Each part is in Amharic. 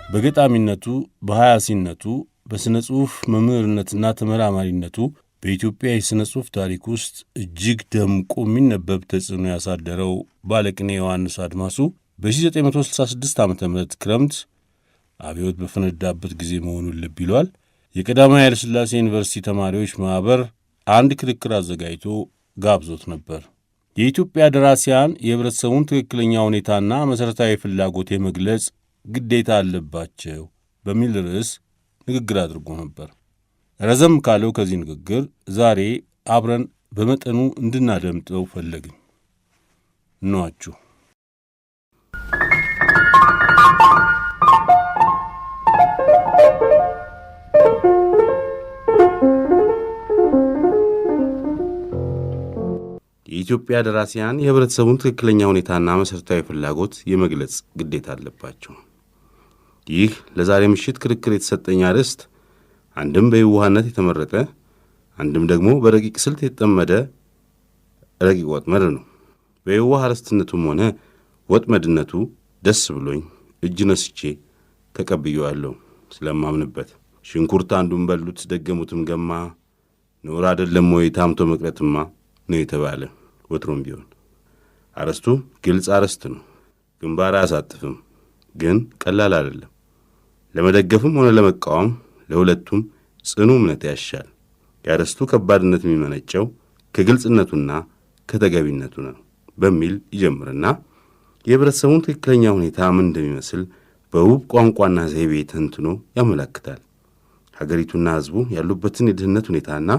በገጣሚነቱ በሐያሲነቱ በስነ ጽሑፍ መምህርነትና ተመራማሪነቱ በኢትዮጵያ የስነ ጽሑፍ ታሪክ ውስጥ እጅግ ደምቆ የሚነበብ ተጽዕኖ ያሳደረው ባለቅኔ ዮሐንስ አድማሱ በ1966 ዓ.ም ክረምት አብዮት በፈነዳበት ጊዜ መሆኑን ልብ ይሏል የቀዳማዊ ኃይለ ሥላሴ ዩኒቨርሲቲ ተማሪዎች ማኅበር አንድ ክርክር አዘጋጅቶ ጋብዞት ነበር። የኢትዮጵያ ደራሲያን የህብረተሰቡን ትክክለኛ ሁኔታና መሠረታዊ ፍላጎት የመግለጽ ግዴታ አለባቸው በሚል ርዕስ ንግግር አድርጎ ነበር። ረዘም ካለው ከዚህ ንግግር ዛሬ አብረን በመጠኑ እንድናደምጠው ፈለግን። እንዋችሁ። የኢትዮጵያ ደራሲያን የህብረተሰቡን ትክክለኛ ሁኔታና መሠረታዊ ፍላጎት የመግለጽ ግዴታ አለባቸው። ይህ ለዛሬ ምሽት ክርክር የተሰጠኝ አርዕስት አንድም በየዋህነት የተመረጠ አንድም ደግሞ በረቂቅ ስልት የተጠመደ ረቂቅ ወጥመድ ነው። በየዋህ አርዕስትነቱም ሆነ ወጥመድነቱ ደስ ብሎኝ እጅ ነስቼ ተቀብዬዋለሁ ስለማምንበት። ሽንኩርት አንዱን በሉት ደገሙትም ገማ ኖር አይደለም ወይ ታምቶ መቅረትማ ነው የተባለ። ወትሮም ቢሆን አርዕስቱ ግልጽ አርዕስት ነው። ግንባር አያሳጥፍም፣ ግን ቀላል አይደለም። ለመደገፍም ሆነ ለመቃወም ለሁለቱም ጽኑ እምነት ያሻል። የአርዕስቱ ከባድነት የሚመነጨው ከግልጽነቱና ከተገቢነቱ ነው በሚል ይጀምርና የህብረተሰቡን ትክክለኛ ሁኔታ ምን እንደሚመስል በውብ ቋንቋና ዘይቤ ተንትኖ ያመለክታል። ሀገሪቱና ህዝቡ ያሉበትን የድህነት ሁኔታና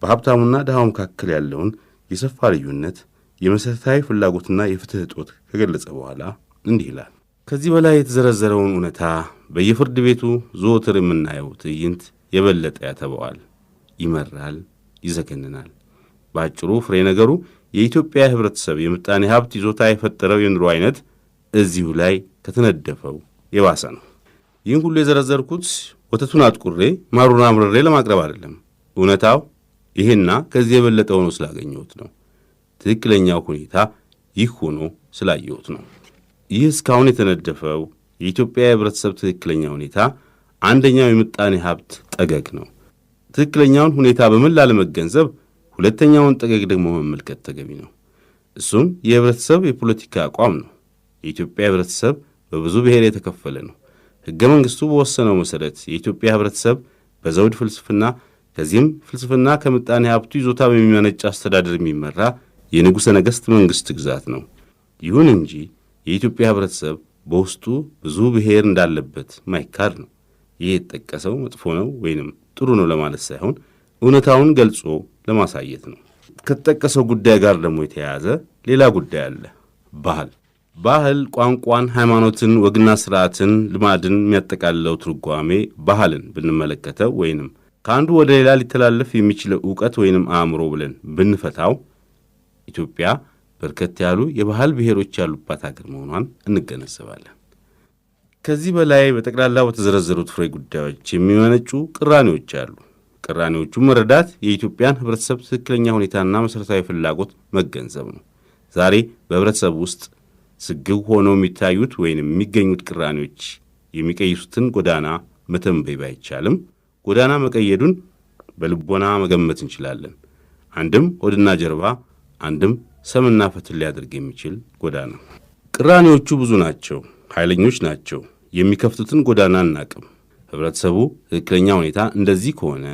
በሀብታሙና ድሃው መካከል ያለውን የሰፋ ልዩነት፣ የመሠረታዊ ፍላጎትና የፍትህ እጦት ከገለጸ በኋላ እንዲህ ይላል። ከዚህ በላይ የተዘረዘረውን እውነታ በየፍርድ ቤቱ ዘወትር የምናየው ትዕይንት የበለጠ ያተበዋል፣ ይመራል፣ ይዘገንናል። በአጭሩ ፍሬ ነገሩ የኢትዮጵያ ህብረተሰብ የምጣኔ ሀብት ይዞታ የፈጠረው የኑሮ አይነት እዚሁ ላይ ከተነደፈው የባሰ ነው። ይህን ሁሉ የዘረዘርኩት ወተቱን አጥቁሬ ማሩን አምርሬ ለማቅረብ አይደለም። እውነታው ይሄና ከዚህ የበለጠ ሆኖ ስላገኘሁት ነው። ትክክለኛው ሁኔታ ይህ ሆኖ ስላየሁት ነው። ይህ እስካሁን የተነደፈው የኢትዮጵያ የህብረተሰብ ትክክለኛ ሁኔታ አንደኛው የምጣኔ ሀብት ጠገግ ነው። ትክክለኛውን ሁኔታ በመላ ለመገንዘብ ሁለተኛውን ጠገግ ደግሞ መመልከት ተገቢ ነው። እሱም የህብረተሰብ የፖለቲካ አቋም ነው። የኢትዮጵያ ህብረተሰብ በብዙ ብሔር የተከፈለ ነው። ሕገ መንግሥቱ በወሰነው መሠረት የኢትዮጵያ ህብረተሰብ በዘውድ ፍልስፍና ከዚህም ፍልስፍና ከምጣኔ ሀብቱ ይዞታ በሚመነጭ አስተዳደር የሚመራ የንጉሠ ነገሥት መንግሥት ግዛት ነው። ይሁን እንጂ የኢትዮጵያ ህብረተሰብ በውስጡ ብዙ ብሔር እንዳለበት ማይካድ ነው። ይህ የተጠቀሰው መጥፎ ነው ወይንም ጥሩ ነው ለማለት ሳይሆን እውነታውን ገልጾ ለማሳየት ነው። ከተጠቀሰው ጉዳይ ጋር ደግሞ የተያያዘ ሌላ ጉዳይ አለ። ባህል ቋንቋን፣ ሃይማኖትን፣ ወግና ሥርዓትን፣ ልማድን የሚያጠቃልለው ትርጓሜ ባህልን ብንመለከተው ወይንም ከአንዱ ወደ ሌላ ሊተላለፍ የሚችለው ዕውቀት ወይንም አእምሮ ብለን ብንፈታው ኢትዮጵያ በርከት ያሉ የባህል ብሔሮች ያሉባት ሀገር መሆኗን እንገነዘባለን። ከዚህ በላይ በጠቅላላው በተዘረዘሩት ፍሬ ጉዳዮች የሚመነጩ ቅራኔዎች አሉ። ቅራኔዎቹ መረዳት የኢትዮጵያን ህብረተሰብ ትክክለኛ ሁኔታና መሠረታዊ ፍላጎት መገንዘብ ነው። ዛሬ በህብረተሰብ ውስጥ ስግው ሆነው የሚታዩት ወይንም የሚገኙት ቅራኔዎች የሚቀይሱትን ጎዳና መተንበይ ባይቻልም ጎዳና መቀየዱን በልቦና መገመት እንችላለን። አንድም ሆድና ጀርባ፣ አንድም ሰምና ፈትል ሊያደርግ የሚችል ጎዳና። ቅራኔዎቹ ብዙ ናቸው፣ ኃይለኞች ናቸው። የሚከፍቱትን ጎዳና አናቅም። ህብረተሰቡ ትክክለኛ ሁኔታ እንደዚህ ከሆነ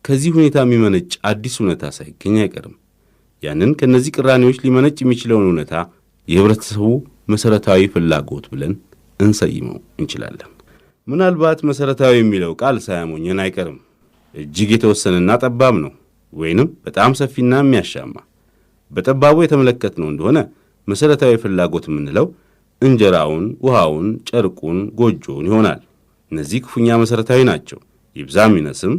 ከዚህ ሁኔታ የሚመነጭ አዲስ እውነታ ሳይገኝ አይቀርም። ያንን ከነዚህ ቅራኔዎች ሊመነጭ የሚችለውን እውነታ የህብረተሰቡ መሠረታዊ ፍላጎት ብለን እንሰይመው እንችላለን። ምናልባት መሠረታዊ የሚለው ቃል ሳያሞኘን አይቀርም። እጅግ የተወሰነና ጠባብ ነው፣ ወይንም በጣም ሰፊና የሚያሻማ። በጠባቡ የተመለከትነው እንደሆነ መሠረታዊ ፍላጎት የምንለው እንጀራውን፣ ውሃውን፣ ጨርቁን፣ ጎጆውን ይሆናል። እነዚህ ክፉኛ መሠረታዊ ናቸው። ይብዛም ይነስም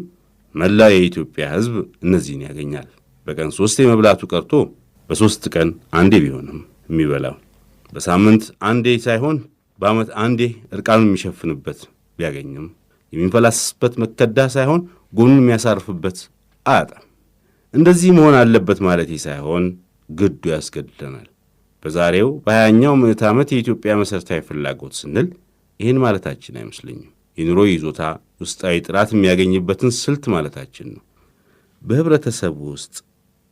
መላ የኢትዮጵያ ሕዝብ እነዚህን ያገኛል። በቀን 3 መብላቱ ቀርቶ በ3 ቀን አንዴ ቢሆንም የሚበላው፣ በሳምንት አንዴ ሳይሆን በዓመት አንዴ እርቃኑን የሚሸፍንበት ቢያገኝም የሚንፈላስስበት መከዳ ሳይሆን ጎኑን የሚያሳርፍበት አያጣም። እንደዚህ መሆን አለበት ማለት ሳይሆን ግዱ ያስገድደናል። በዛሬው በ20ኛው ምዕተ ዓመት የኢትዮጵያ መሠረታዊ ፍላጎት ስንል ይህን ማለታችን አይመስለኝም። የኑሮ ይዞታ ውስጣዊ ጥራት የሚያገኝበትን ስልት ማለታችን ነው። በህብረተሰቡ ውስጥ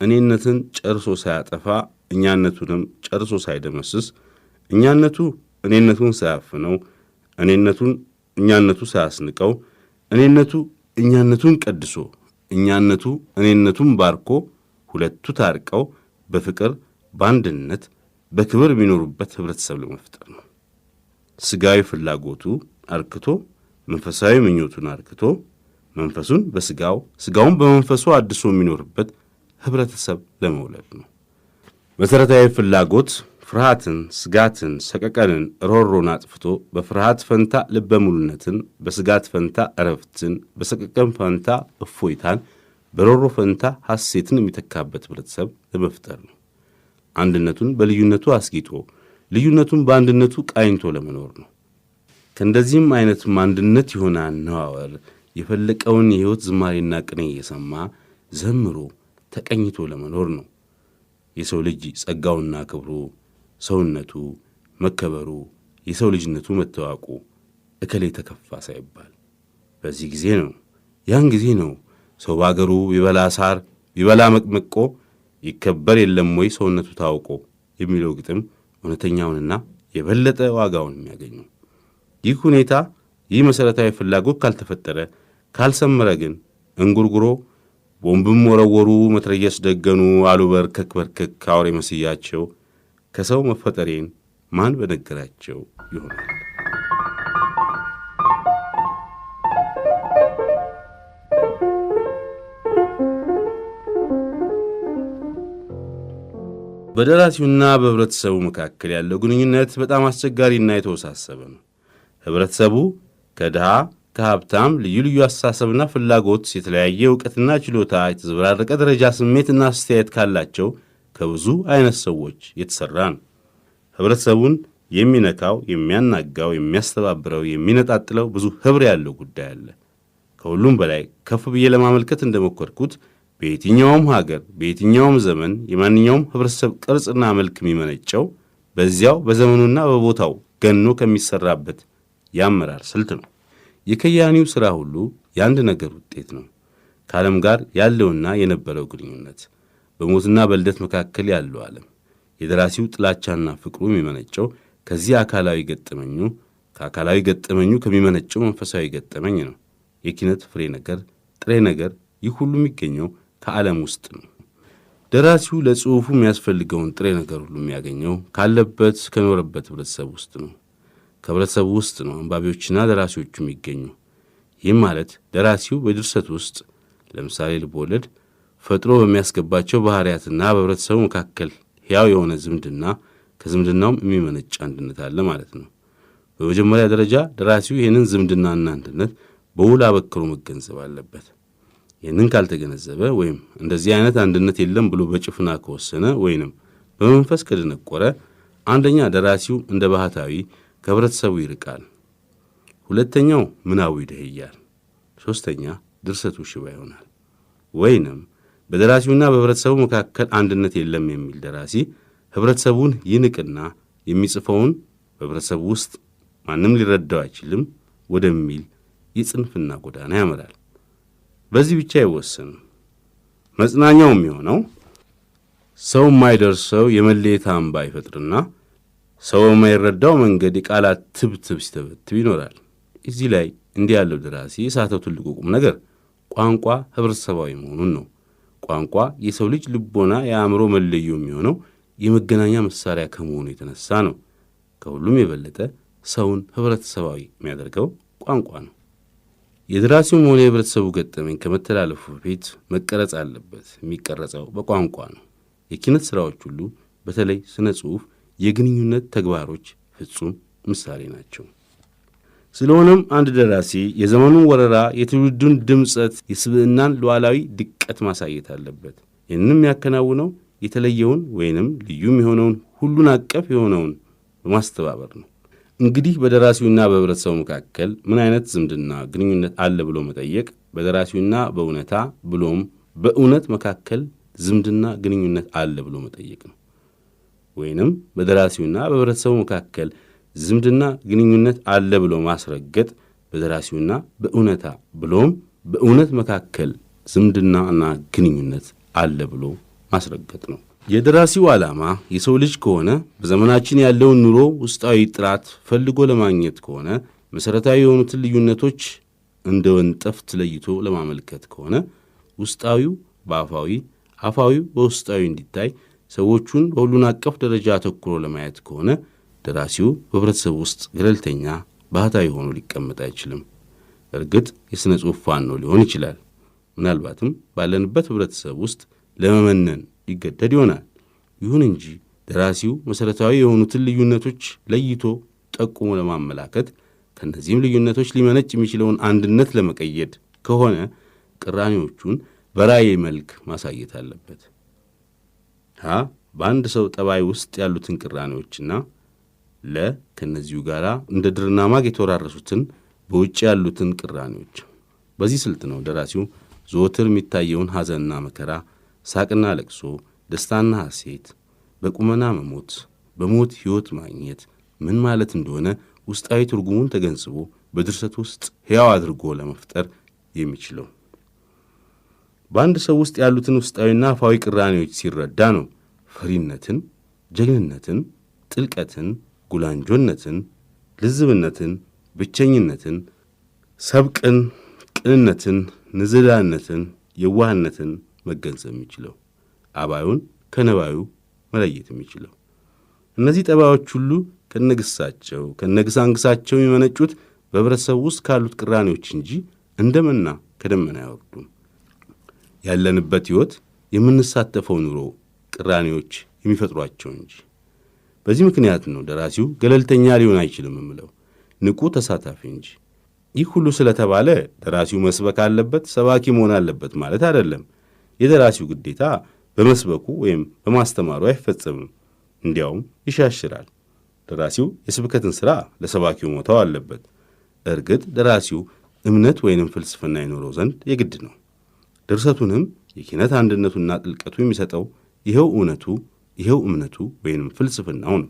እኔነትን ጨርሶ ሳያጠፋ እኛነቱንም ጨርሶ ሳይደመስስ፣ እኛነቱ እኔነቱን ሳያፍነው፣ እኔነቱን እኛነቱ ሳያስንቀው፣ እኔነቱ እኛነቱን ቀድሶ፣ እኛነቱ እኔነቱን ባርኮ፣ ሁለቱ ታርቀው በፍቅር በአንድነት በክብር የሚኖሩበት ህብረተሰብ ለመፍጠር ነው። ሥጋዊ ፍላጎቱ አርክቶ መንፈሳዊ ምኞቱን አርክቶ መንፈሱን በሥጋው ሥጋውን በመንፈሱ አድሶ የሚኖርበት ህብረተሰብ ለመውለድ ነው። መሠረታዊ ፍላጎት ፍርሃትን፣ ስጋትን፣ ሰቀቀንን፣ ሮሮን አጥፍቶ በፍርሃት ፈንታ ልበ ሙሉነትን፣ በስጋት ፈንታ እረፍትን፣ በሰቀቀን ፈንታ እፎይታን፣ በሮሮ ፈንታ ሐሴትን የሚተካበት ህብረተሰብ ለመፍጠር ነው። አንድነቱን በልዩነቱ አስጊጦ ልዩነቱን በአንድነቱ ቃኝቶ ለመኖር ነው። ከእንደዚህም አይነትም አንድነት የሆነ አነዋወር የፈለቀውን የሕይወት ዝማሬና ቅኔ እየሰማ ዘምሮ ተቀኝቶ ለመኖር ነው። የሰው ልጅ ጸጋውና ክብሩ፣ ሰውነቱ መከበሩ፣ የሰው ልጅነቱ መታወቁ እከሌ ተከፋ ሳይባል በዚህ ጊዜ ነው፣ ያን ጊዜ ነው ሰው ባገሩ ቢበላ ሳር ቢበላ መቅመቆ ይከበር የለም ወይ ሰውነቱ ታውቆ የሚለው ግጥም እውነተኛውንና የበለጠ ዋጋውን የሚያገኙ። ይህ ሁኔታ ይህ መሠረታዊ ፍላጎት ካልተፈጠረ ካልሰመረ ግን እንጉርጉሮ ቦምብም ወረወሩ መትረየስ ደገኑ አሉ በርከክ በርከክ አውሬ መስያቸው ከሰው መፈጠሬን ማን በነገራቸው ይሆናል። በደራሲውና በህብረተሰቡ መካከል ያለው ግንኙነት በጣም አስቸጋሪና የተወሳሰበ ነው። ህብረተሰቡ ከድሃ ከሀብታም ልዩ ልዩ አስተሳሰብና ፍላጎት፣ የተለያየ ዕውቀትና ችሎታ፣ የተዘበራረቀ ደረጃ ስሜትና አስተያየት ካላቸው ከብዙ አይነት ሰዎች የተሠራ ነው። ህብረተሰቡን የሚነካው፣ የሚያናጋው፣ የሚያስተባብረው፣ የሚነጣጥለው ብዙ ኅብር ያለው ጉዳይ አለ። ከሁሉም በላይ ከፍ ብዬ ለማመልከት እንደሞከርኩት በየትኛውም ሀገር በየትኛውም ዘመን የማንኛውም ህብረተሰብ ቅርጽና መልክ የሚመነጨው በዚያው በዘመኑና በቦታው ገኖ ከሚሠራበት የአመራር ስልት ነው። የከያኒው ሥራ ሁሉ የአንድ ነገር ውጤት ነው። ከዓለም ጋር ያለውና የነበረው ግንኙነት፣ በሞትና በልደት መካከል ያለው ዓለም፣ የደራሲው ጥላቻና ፍቅሩ የሚመነጨው ከዚህ አካላዊ ገጠመኙ፣ ከአካላዊ ገጠመኙ ከሚመነጨው መንፈሳዊ ገጠመኝ ነው። የኪነት ፍሬ ነገር፣ ጥሬ ነገር፣ ይህ ሁሉ የሚገኘው ከዓለም ውስጥ ነው። ደራሲው ለጽሑፉ የሚያስፈልገውን ጥሬ ነገር ሁሉ የሚያገኘው ካለበት ከኖረበት ህብረተሰብ ውስጥ ነው። ከህብረተሰቡ ውስጥ ነው አንባቢዎችና ደራሲዎቹ የሚገኙ። ይህም ማለት ደራሲው በድርሰት ውስጥ ለምሳሌ ልቦወለድ ፈጥሮ በሚያስገባቸው ባህሪያትና በህብረተሰቡ መካከል ሕያው የሆነ ዝምድና፣ ከዝምድናውም የሚመነጭ አንድነት አለ ማለት ነው። በመጀመሪያ ደረጃ ደራሲው ይህንን ዝምድናና አንድነት በውል አበክሮ መገንዘብ አለበት። ይህንን ካልተገነዘበ ወይም እንደዚህ አይነት አንድነት የለም ብሎ በጭፍና ከወሰነ ወይንም በመንፈስ ከደነቆረ፣ አንደኛ ደራሲው እንደ ባህታዊ ከህብረተሰቡ ይርቃል። ሁለተኛው ምናዊ ይደህያል። ሦስተኛ ድርሰቱ ሽባ ይሆናል። ወይንም በደራሲውና በህብረተሰቡ መካከል አንድነት የለም የሚል ደራሲ ህብረተሰቡን ይንቅና የሚጽፈውን በህብረተሰቡ ውስጥ ማንም ሊረዳው አይችልም ወደሚል የጽንፍና ጎዳና ያመራል። በዚህ ብቻ አይወሰንም። መጽናኛው የሚሆነው ሰው የማይደርሰው የመለየት አምባ ይፈጥርና ሰው የማይረዳው መንገድ የቃላት ትብትብ ሲተበትብ ይኖራል። እዚህ ላይ እንዲህ ያለው ደራሲ የሳተው ትልቁ ቁም ነገር ቋንቋ ህብረተሰባዊ መሆኑን ነው። ቋንቋ የሰው ልጅ ልቦና የአእምሮ መለዮ የሚሆነው የመገናኛ መሳሪያ ከመሆኑ የተነሳ ነው። ከሁሉም የበለጠ ሰውን ህብረተሰባዊ የሚያደርገው ቋንቋ ነው። የደራሲውም ሆነ የህብረተሰቡ ገጠመኝ ከመተላለፉ በፊት መቀረጽ አለበት። የሚቀረጸው በቋንቋ ነው። የኪነት ሥራዎች ሁሉ በተለይ ስነ ጽሑፍ የግንኙነት ተግባሮች ፍጹም ምሳሌ ናቸው። ስለሆነም አንድ ደራሲ የዘመኑን ወረራ፣ የትውልዱን ድምጸት፣ የስብዕናን ሉዓላዊ ድቀት ማሳየት አለበት። ይህንም ያከናውነው የተለየውን ወይንም ልዩም የሆነውን ሁሉን አቀፍ የሆነውን በማስተባበር ነው። እንግዲህ በደራሲውና በህብረተሰቡ መካከል ምን አይነት ዝምድና ግንኙነት አለ ብሎ መጠየቅ በደራሲውና በእውነታ ብሎም በእውነት መካከል ዝምድና ግንኙነት አለ ብሎ መጠየቅ ነው። ወይንም በደራሲውና በህብረተሰቡ መካከል ዝምድና ግንኙነት አለ ብሎ ማስረገጥ በደራሲውና በእውነታ ብሎም በእውነት መካከል ዝምድናና ግንኙነት አለ ብሎ ማስረገጥ ነው። የደራሲው ዓላማ የሰው ልጅ ከሆነ በዘመናችን ያለውን ኑሮ ውስጣዊ ጥራት ፈልጎ ለማግኘት ከሆነ መሠረታዊ የሆኑትን ልዩነቶች እንደ ወንጠፍት ለይቶ ለማመልከት ከሆነ ውስጣዊው በአፋዊ አፋዊው በውስጣዊ እንዲታይ ሰዎቹን በሁሉን አቀፍ ደረጃ አተኩሮ ለማየት ከሆነ ደራሲው በህብረተሰብ ውስጥ ገለልተኛ ባህታዊ ሆኖ ሊቀመጥ አይችልም። እርግጥ የሥነ ጽሑፍ ፋኖ ሊሆን ይችላል። ምናልባትም ባለንበት ህብረተሰብ ውስጥ ለመመነን ይገደድ ይሆናል። ይሁን እንጂ ደራሲው መሠረታዊ የሆኑትን ልዩነቶች ለይቶ ጠቁሞ ለማመላከት ከነዚህም ልዩነቶች ሊመነጭ የሚችለውን አንድነት ለመቀየድ ከሆነ ቅራኔዎቹን በራእይ መልክ ማሳየት አለበት። በአንድ ሰው ጠባይ ውስጥ ያሉትን ቅራኔዎችና ከነዚሁ ጋር እንደ ድርና ማግ የተወራረሱትን በውጭ ያሉትን ቅራኔዎች። በዚህ ስልት ነው ደራሲው ዘወትር የሚታየውን ሐዘንና መከራ፣ ሳቅና ለቅሶ፣ ደስታና ሐሴት፣ በቁመና መሞት፣ በሞት ሕይወት ማግኘት ምን ማለት እንደሆነ ውስጣዊ ትርጉሙን ተገንዝቦ በድርሰት ውስጥ ሕያው አድርጎ ለመፍጠር የሚችለው። በአንድ ሰው ውስጥ ያሉትን ውስጣዊና አፋዊ ቅራኔዎች ሲረዳ ነው ፈሪነትን፣ ጀግንነትን፣ ጥልቀትን፣ ጉላንጆነትን፣ ልዝብነትን፣ ብቸኝነትን፣ ሰብቅን፣ ቅንነትን፣ ንዝላነትን፣ የዋህነትን መገንዘብ የሚችለው አባዩን ከነባዩ መለየት የሚችለው። እነዚህ ጠባዮች ሁሉ ከነግሳቸው ከነግሳንግሳቸው የሚመነጩት በህብረተሰብ ውስጥ ካሉት ቅራኔዎች እንጂ እንደመና ከደመና አይወርዱም። ያለንበት ሕይወት የምንሳተፈው ኑሮ ቅራኔዎች የሚፈጥሯቸው እንጂ። በዚህ ምክንያት ነው ደራሲው ገለልተኛ ሊሆን አይችልም የምለው፣ ንቁ ተሳታፊ እንጂ። ይህ ሁሉ ስለተባለ ደራሲው መስበክ አለበት፣ ሰባኪ መሆን አለበት ማለት አይደለም። የደራሲው ግዴታ በመስበኩ ወይም በማስተማሩ አይፈጸምም፣ እንዲያውም ይሻሽራል። ደራሲው የስብከትን ሥራ ለሰባኪው መተው አለበት። እርግጥ ደራሲው እምነት ወይንም ፍልስፍና ይኖረው ዘንድ የግድ ነው። ድርሰቱንም የኪነት አንድነቱና ጥልቀቱ የሚሰጠው ይኸው እምነቱ ወይንም ፍልስፍናው ነው።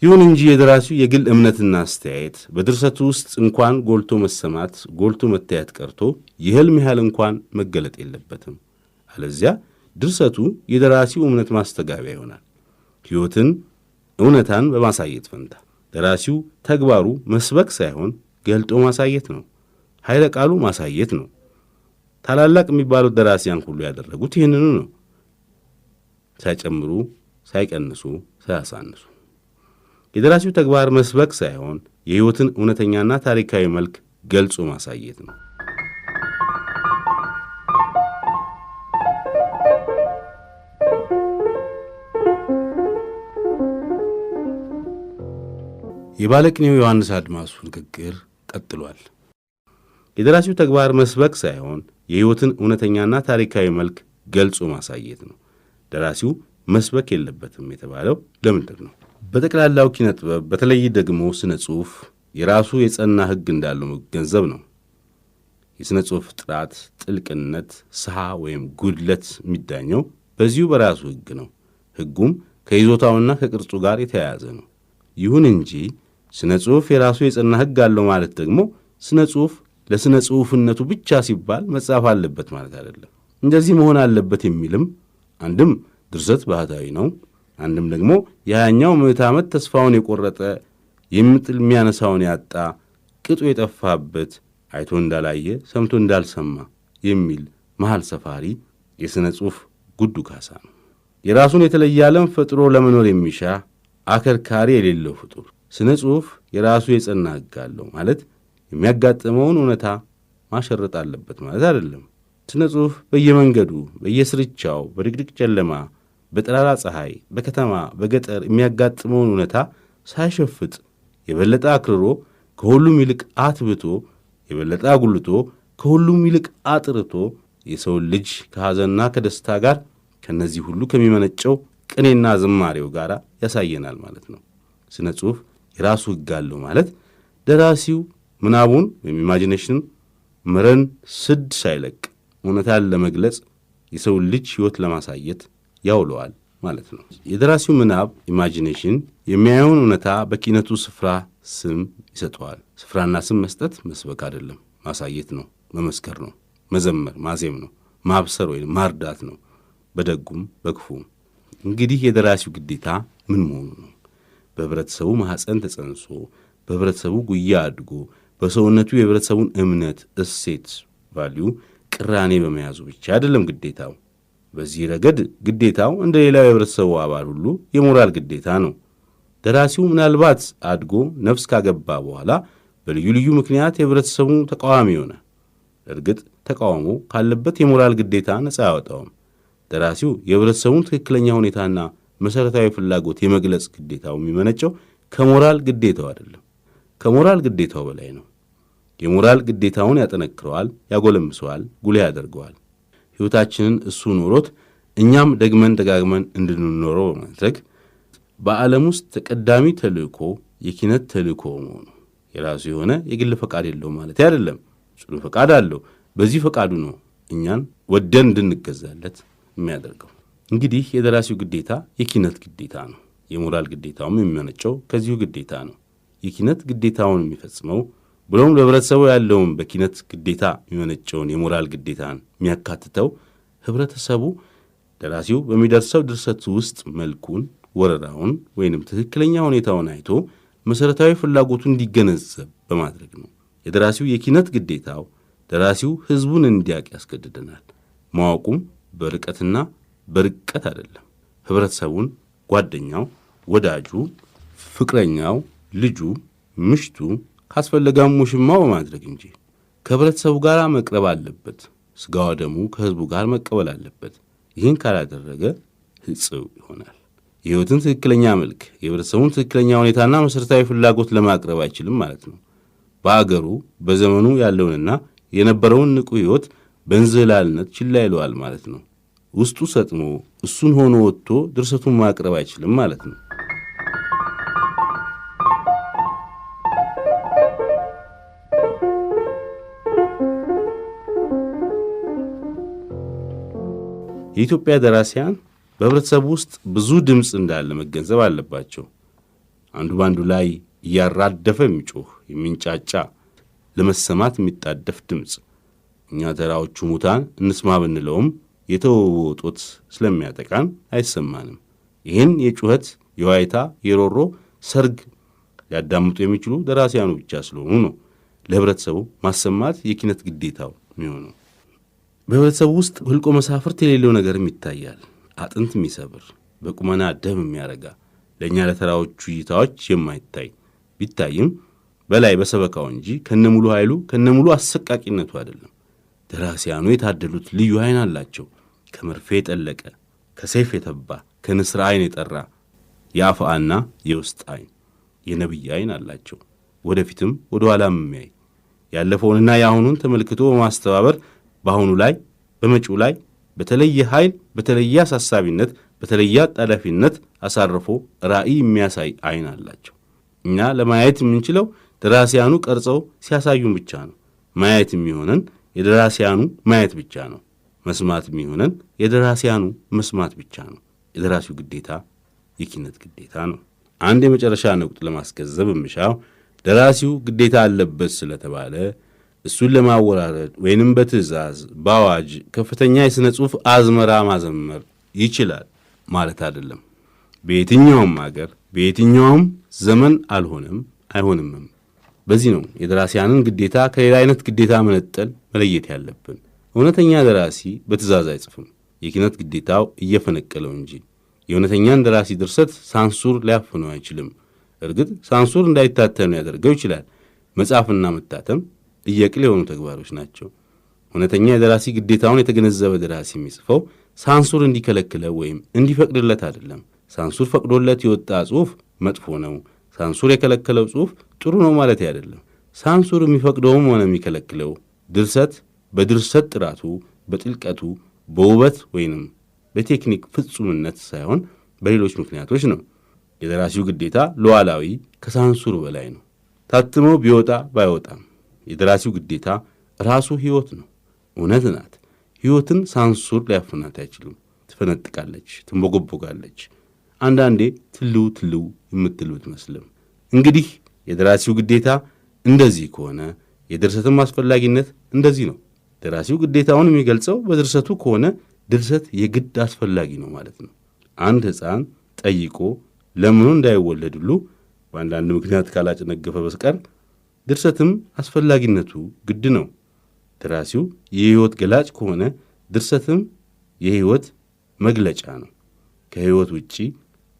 ይሁን እንጂ የደራሲው የግል እምነትና አስተያየት በድርሰቱ ውስጥ እንኳን ጎልቶ መሰማት ጎልቶ መታየት ቀርቶ የሕልም ያህል እንኳን መገለጥ የለበትም። አለዚያ ድርሰቱ የደራሲው እምነት ማስተጋቢያ ይሆናል። ሕይወትን፣ እውነታን በማሳየት ፈንታ ደራሲው ተግባሩ መስበክ ሳይሆን ገልጦ ማሳየት ነው። ኃይለ ቃሉ ማሳየት ነው። ታላላቅ የሚባሉት ደራሲያን ሁሉ ያደረጉት ይህንኑ ነው። ሳይጨምሩ፣ ሳይቀንሱ፣ ሳያሳንሱ። የደራሲው ተግባር መስበክ ሳይሆን የሕይወትን እውነተኛና ታሪካዊ መልክ ገልጾ ማሳየት ነው። የባለቅኔው ዮሐንስ አድማሱ ንግግር ቀጥሏል። የደራሲው ተግባር መስበክ ሳይሆን የሕይወትን እውነተኛና ታሪካዊ መልክ ገልጾ ማሳየት ነው። ደራሲው መስበክ የለበትም የተባለው ለምንድን ነው? በጠቅላላው ኪነ ጥበብ በተለይ ደግሞ ስነ ጽሑፍ የራሱ የጸና ሕግ እንዳለው መገንዘብ ነው። የሥነ ጽሑፍ ጥራት፣ ጥልቅነት፣ ስሃ ወይም ጉድለት የሚዳኘው በዚሁ በራሱ ሕግ ነው። ሕጉም ከይዞታውና ከቅርጹ ጋር የተያያዘ ነው። ይሁን እንጂ ስነ ጽሑፍ የራሱ የጸና ሕግ አለው ማለት ደግሞ ስነ ጽሑፍ ለስነ ጽሑፍነቱ ብቻ ሲባል መጻፍ አለበት ማለት አይደለም። እንደዚህ መሆን አለበት የሚልም አንድም ድርሰት ባህታዊ ነው፣ አንድም ደግሞ የ20ኛው ምዕተ ዓመት ተስፋውን የቆረጠ የሚጥል የሚያነሳውን ያጣ ቅጡ የጠፋበት አይቶ እንዳላየ ሰምቶ እንዳልሰማ የሚል መሃል ሰፋሪ የሥነ ጽሑፍ ጉዱ ካሳ ነው። የራሱን የተለየ ዓለም ፈጥሮ ለመኖር የሚሻ አከርካሪ የሌለው ፍጡር። ስነ ጽሑፍ የራሱ የጸና ሕግ አለው ማለት የሚያጋጥመውን እውነታ ማሸረጥ አለበት ማለት አይደለም። ስነ ጽሑፍ በየመንገዱ በየስርቻው በድቅድቅ ጨለማ በጠራራ ፀሐይ በከተማ በገጠር የሚያጋጥመውን እውነታ ሳይሸፍጥ የበለጠ አክርሮ ከሁሉም ይልቅ አትብቶ የበለጠ አጉልቶ ከሁሉም ይልቅ አጥርቶ የሰውን ልጅ ከሐዘንና ከደስታ ጋር ከነዚህ ሁሉ ከሚመነጨው ቅኔና ዝማሬው ጋር ያሳየናል ማለት ነው። ስነ ጽሑፍ የራሱ ሕግ አለው ማለት ደራሲው ምናቡን ወይም ኢማጂኔሽን መረን ስድ ሳይለቅ እውነታን ለመግለጽ የሰውን ልጅ ሕይወት ለማሳየት ያውለዋል ማለት ነው። የደራሲው ምናብ ኢማጂኔሽን የሚያየውን እውነታ በኪነቱ ስፍራ ስም ይሰጠዋል። ስፍራና ስም መስጠት መስበክ አይደለም፣ ማሳየት ነው፣ መመስከር ነው፣ መዘመር ማዜም ነው፣ ማብሰር ወይም ማርዳት ነው፣ በደጉም በክፉም። እንግዲህ የደራሲው ግዴታ ምን መሆኑ ነው? በህብረተሰቡ ማኅፀን ተጸንሶ በህብረተሰቡ ጉያ አድጎ በሰውነቱ የህብረተሰቡን እምነት፣ እሴት፣ ቫልዩ ቅራኔ በመያዙ ብቻ አይደለም ግዴታው። በዚህ ረገድ ግዴታው እንደ ሌላው የህብረተሰቡ አባል ሁሉ የሞራል ግዴታ ነው። ደራሲው ምናልባት አድጎ ነፍስ ካገባ በኋላ በልዩ ልዩ ምክንያት የህብረተሰቡ ተቃዋሚ ይሆናል። እርግጥ ተቃውሞ ካለበት የሞራል ግዴታ ነፃ አያወጣውም። ደራሲው የህብረተሰቡን ትክክለኛ ሁኔታና መሠረታዊ ፍላጎት የመግለጽ ግዴታው የሚመነጨው ከሞራል ግዴታው አይደለም፣ ከሞራል ግዴታው በላይ ነው። የሞራል ግዴታውን ያጠነክረዋል፣ ያጎለምሰዋል፣ ጉልህ ያደርገዋል። ሕይወታችንን እሱ ኖሮት እኛም ደግመን ደጋግመን እንድንኖረው በማድረግ በዓለም ውስጥ ተቀዳሚ ተልእኮ የኪነት ተልእኮ መሆኑ። የራሱ የሆነ የግል ፈቃድ የለው ማለት አይደለም። ጽኑ ፈቃድ አለው። በዚህ ፈቃዱ ነው እኛን ወደን እንድንገዛለት የሚያደርገው። እንግዲህ የደራሲው ግዴታ የኪነት ግዴታ ነው። የሞራል ግዴታውም የሚመነጨው ከዚሁ ግዴታ ነው። የኪነት ግዴታውን የሚፈጽመው ብሎም ለህብረተሰቡ ያለውን በኪነት ግዴታ የሚመነጨውን የሞራል ግዴታን የሚያካትተው ህብረተሰቡ ደራሲው በሚደርሰው ድርሰት ውስጥ መልኩን፣ ወረራውን ወይንም ትክክለኛ ሁኔታውን አይቶ መሠረታዊ ፍላጎቱን እንዲገነዘብ በማድረግ ነው። የደራሲው የኪነት ግዴታው ደራሲው ህዝቡን እንዲያቅ ያስገድደናል። ማወቁም በርቀትና በርቀት አይደለም። ህብረተሰቡን ጓደኛው፣ ወዳጁ፣ ፍቅረኛው፣ ልጁ፣ ምሽቱ ካስፈለጋም ሙሽማው በማድረግ እንጂ። ከህብረተሰቡ ጋር መቅረብ አለበት። ሥጋዋ ደሙ ከህዝቡ ጋር መቀበል አለበት። ይህን ካላደረገ ሕጽው ይሆናል። የሕይወትን ትክክለኛ መልክ፣ የህብረተሰቡን ትክክለኛ ሁኔታና መሠረታዊ ፍላጎት ለማቅረብ አይችልም ማለት ነው። በአገሩ በዘመኑ ያለውንና የነበረውን ንቁ ሕይወት በእንዝህላልነት ችላ ይለዋል ማለት ነው። ውስጡ ሰጥሞ እሱን ሆኖ ወጥቶ ድርሰቱን ማቅረብ አይችልም ማለት ነው። የኢትዮጵያ ደራሲያን በህብረተሰቡ ውስጥ ብዙ ድምፅ እንዳለ መገንዘብ አለባቸው። አንዱ ባንዱ ላይ እያራደፈ የሚጮህ የሚንጫጫ፣ ለመሰማት የሚጣደፍ ድምፅ እኛ ተራዎቹ ሙታን እንስማ ብንለውም የተወጦት ስለሚያጠቃን አይሰማንም። ይህን የጩኸት፣ የዋይታ፣ የሮሮ ሰርግ ሊያዳምጡ የሚችሉ ደራሲያኑ ብቻ ስለሆኑ ነው ለህብረተሰቡ ማሰማት የኪነት ግዴታው የሚሆነው። በህብረተሰቡ ውስጥ ህልቆ መሳፍርት የሌለው ነገርም ይታያል። አጥንት የሚሰብር በቁመና ደም የሚያረጋ ለእኛ ለተራዎቹ እይታዎች የማይታይ ቢታይም በላይ በሰበካው እንጂ ከነሙሉ ኃይሉ ከነሙሉ አሰቃቂነቱ አይደለም። ደራሲያኑ የታደሉት ልዩ ዓይን አላቸው። ከመርፌ የጠለቀ ከሰይፍ የተባ ከንስር ዓይን የጠራ የአፍአና የውስጥ ዓይን የነቢይ ዓይን አላቸው። ወደፊትም ወደ ኋላም የሚያይ ያለፈውንና የአሁኑን ተመልክቶ በማስተባበር በአሁኑ ላይ በመጪው ላይ በተለየ ኃይል፣ በተለየ አሳሳቢነት፣ በተለየ አጣዳፊነት አሳርፎ ራእይ የሚያሳይ ዓይን አላቸው። እኛ ለማየት የምንችለው ደራሲያኑ ቀርጸው ሲያሳዩን ብቻ ነው። ማየት የሚሆነን የደራሲያኑ ማየት ብቻ ነው። መስማት የሚሆነን የደራሲያኑ መስማት ብቻ ነው። የደራሲው ግዴታ የኪነት ግዴታ ነው። አንድ የመጨረሻ ነቁጥ ለማስገንዘብ የምሻው ደራሲው ግዴታ አለበት ስለተባለ እሱን ለማወራረድ ወይንም በትእዛዝ በአዋጅ ከፍተኛ የሥነ ጽሑፍ አዝመራ ማዘመር ይችላል ማለት አይደለም። በየትኛውም አገር በየትኛውም ዘመን አልሆነም አይሆንምም። በዚህ ነው የደራሲያንን ግዴታ ከሌላ አይነት ግዴታ መነጠል መለየት ያለብን። እውነተኛ ደራሲ በትእዛዝ አይጽፍም፣ የኪነት ግዴታው እየፈነቀለው እንጂ። የእውነተኛን ደራሲ ድርሰት ሳንሱር ሊያፍነው አይችልም። እርግጥ ሳንሱር እንዳይታተም ሊያደርገው ይችላል። መጻፍና መታተም እየቅል የሆኑ ተግባሮች ናቸው። እውነተኛ የደራሲ ግዴታውን የተገነዘበ ደራሲ የሚጽፈው ሳንሱር እንዲከለክለው ወይም እንዲፈቅድለት አይደለም። ሳንሱር ፈቅዶለት የወጣ ጽሑፍ መጥፎ ነው፣ ሳንሱር የከለከለው ጽሑፍ ጥሩ ነው ማለት አይደለም። ሳንሱር የሚፈቅደውም ሆነ የሚከለክለው ድርሰት በድርሰት ጥራቱ፣ በጥልቀቱ፣ በውበት ወይንም በቴክኒክ ፍጹምነት ሳይሆን በሌሎች ምክንያቶች ነው። የደራሲው ግዴታ ሉዓላዊ ከሳንሱር በላይ ነው። ታትሞ ቢወጣ ባይወጣም የደራሲው ግዴታ ራሱ ሕይወት ነው፣ እውነት ናት። ሕይወትን ሳንሱር ሊያፍናት አይችልም። ትፈነጥቃለች፣ ትንቦጎቦጋለች። አንዳንዴ ትልው ትልው የምትል ብትመስልም እንግዲህ የደራሲው ግዴታ እንደዚህ ከሆነ የድርሰትም አስፈላጊነት እንደዚህ ነው። ደራሲው ግዴታውን የሚገልጸው በድርሰቱ ከሆነ ድርሰት የግድ አስፈላጊ ነው ማለት ነው። አንድ ሕፃን ጠይቆ ለምኑ እንዳይወለድ ሁሉ በአንዳንድ ምክንያት ካላጨነገፈ በስቀር ድርሰትም አስፈላጊነቱ ግድ ነው። ደራሲው የሕይወት ገላጭ ከሆነ ድርሰትም የሕይወት መግለጫ ነው። ከሕይወት ውጪ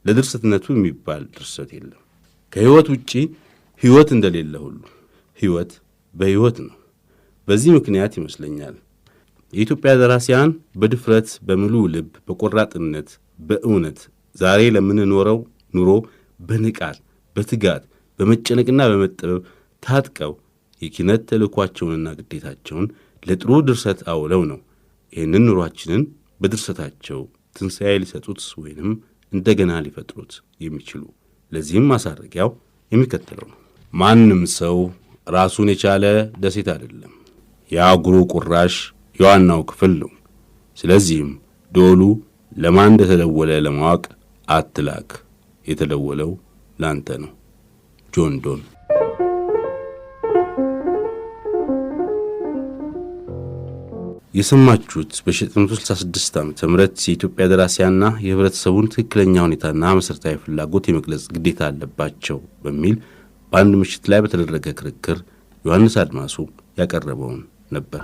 ለድርሰትነቱ የሚባል ድርሰት የለም። ከሕይወት ውጪ ሕይወት እንደሌለ ሁሉ ሕይወት በሕይወት ነው። በዚህ ምክንያት ይመስለኛል የኢትዮጵያ ደራሲያን በድፍረት በሙሉ ልብ፣ በቆራጥነት፣ በእውነት ዛሬ ለምንኖረው ኑሮ በንቃት፣ በትጋት፣ በመጨነቅና በመጠበብ ታጥቀው የኪነት ተልእኳቸውንና ግዴታቸውን ለጥሩ ድርሰት አውለው ነው ይህንን ኑሯችንን በድርሰታቸው ትንሣኤ ሊሰጡት ወይንም እንደገና ሊፈጥሩት የሚችሉ። ለዚህም ማሳረጊያው የሚከተለው ነው። ማንም ሰው ራሱን የቻለ ደሴት አይደለም። የአህጉሩ ቁራሽ የዋናው ክፍል ነው። ስለዚህም ደወሉ ለማን እንደተደወለ ለማወቅ አትላክ። የተደወለው ላንተ ነው። ጆን ዶን። የሰማችሁት በ1966 ዓ.ም የኢትዮጵያ ደራሲያንና የህብረተሰቡን ትክክለኛ ሁኔታና መሠረታዊ ፍላጎት የመግለጽ ግዴታ አለባቸው በሚል በአንድ ምሽት ላይ በተደረገ ክርክር ዮሐንስ አድማሱ ያቀረበውን ነበር።